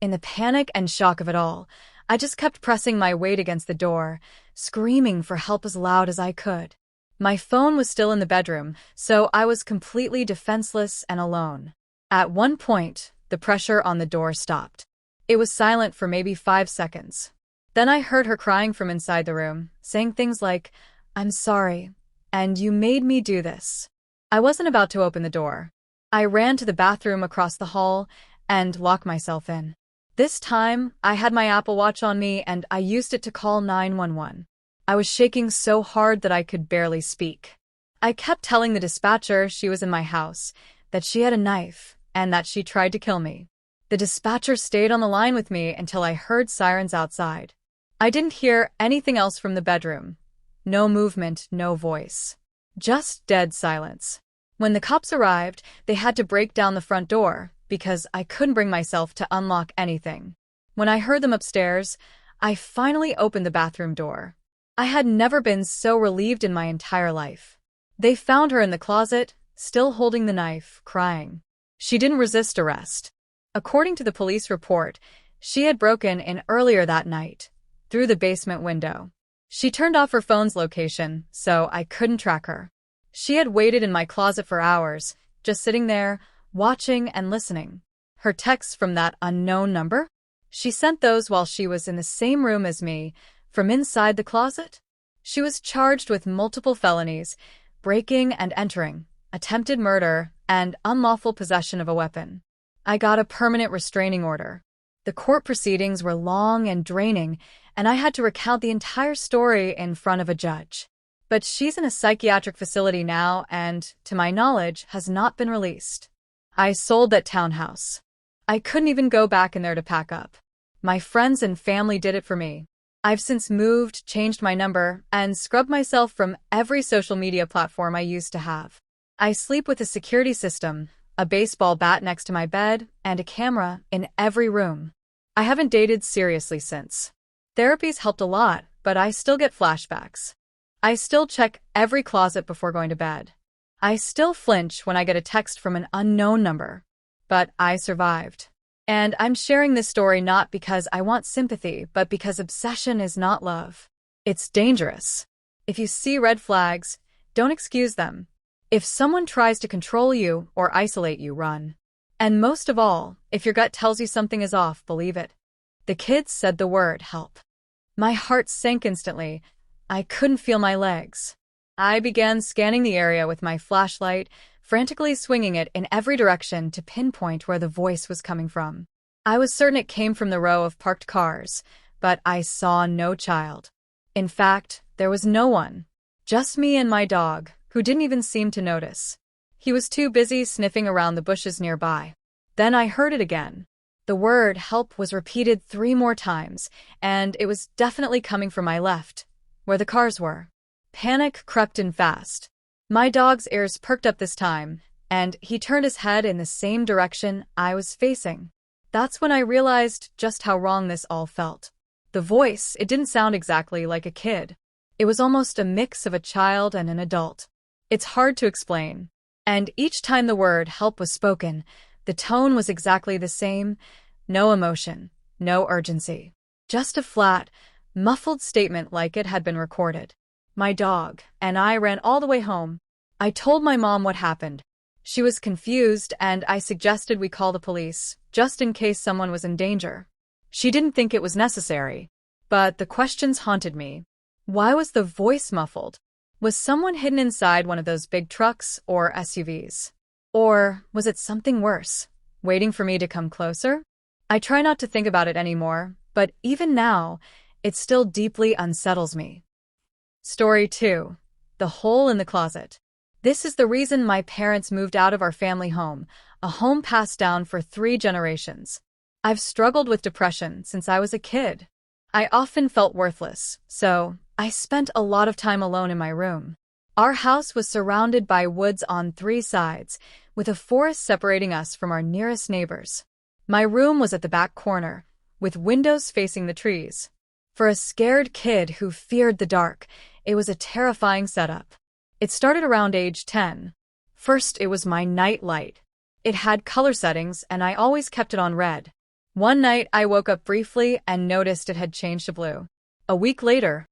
In the panic and shock of it all, I just kept pressing my weight against the door, screaming for help as loud as I could. My phone was still in the bedroom, so I was completely defenseless and alone. At one point, the pressure on the door stopped. It was silent for maybe 5 seconds. Then I heard her crying from inside the room, saying things like, "I'm sorry, and you made me do this." I wasn't about to open the door. I ran to the bathroom across the hall and locked myself in. This time, I had my Apple Watch on me and I used it to call 911. I was shaking so hard that I could barely speak. I kept telling the dispatcher she was in my house, that she had a knife, and that she tried to kill me. The dispatcher stayed on the line with me until I heard sirens outside. I didn't hear anything else from the bedroom. No movement, no voice. Just dead silence. When the cops arrived, they had to break down the front door because I couldn't bring myself to unlock anything. When I heard them upstairs, I finally opened the bathroom door. I had never been so relieved in my entire life. They found her in the closet, still holding the knife, crying. She didn't resist arrest. According to the police report, she had broken in earlier that night, through the basement window. She turned off her phone's location, so I couldn't track her. She had waited in my closet for hours, just sitting there, watching and listening. Her texts from that unknown number? She sent those while she was in the same room as me, from inside the closet? She was charged with multiple felonies, breaking and entering, attempted murder, and unlawful possession of a weapon. I got a permanent restraining order. The court proceedings were long and draining, and I had to recount the entire story in front of a judge. But she's in a psychiatric facility now and, to my knowledge, has not been released. I sold that townhouse. I couldn't even go back in there to pack up. My friends and family did it for me. I've since moved, changed my number, and scrubbed myself from every social media platform I used to have. I sleep with a security system, a baseball bat next to my bed, and a camera in every room. I haven't dated seriously since. Therapy's helped a lot, but I still get flashbacks. I still check every closet before going to bed. I still flinch when I get a text from an unknown number. But I survived. And I'm sharing this story not because I want sympathy, but because obsession is not love. It's dangerous. If you see red flags, don't excuse them. If someone tries to control you or isolate you, run. And most of all, if your gut tells you something is off, believe it. The kids said the word help. My heart sank instantly. I couldn't feel my legs. I began scanning the area with my flashlight, frantically swinging it in every direction to pinpoint where the voice was coming from. I was certain it came from the row of parked cars, but I saw no child. In fact, there was no one. Just me and my dog, who didn't even seem to notice. He was too busy sniffing around the bushes nearby. Then I heard it again. The word help was repeated 3 more times, and it was definitely coming from my left, where the cars were. Panic crept in fast. My dog's ears perked up this time, and he turned his head in the same direction I was facing. That's when I realized just how wrong this all felt. The voice, it didn't sound exactly like a kid. It was almost a mix of a child and an adult. It's hard to explain. And each time the word help was spoken, the tone was exactly the same. No emotion, no urgency. Just a flat, muffled statement like it had been recorded. My dog and I ran all the way home. I told my mom what happened. She was confused, and I suggested we call the police, just in case someone was in danger. She didn't think it was necessary. But the questions haunted me. Why was the voice muffled? Was someone hidden inside one of those big trucks or SUVs? Or was it something worse, waiting for me to come closer? I try not to think about it anymore, but even now, it still deeply unsettles me. Story 2. The hole in the closet. This is the reason my parents moved out of our family home, a home passed down for 3 generations. I've struggled with depression since I was a kid. I often felt worthless, so I spent a lot of time alone in my room. Our house was surrounded by woods on 3 sides, with a forest separating us from our nearest neighbors. My room was at the back corner, with windows facing the trees. For a scared kid who feared the dark, it was a terrifying setup. It started around age 10. First, it was my night light. It had color settings, and I always kept it on red. One night, I woke up briefly and noticed it had changed to blue. A week later,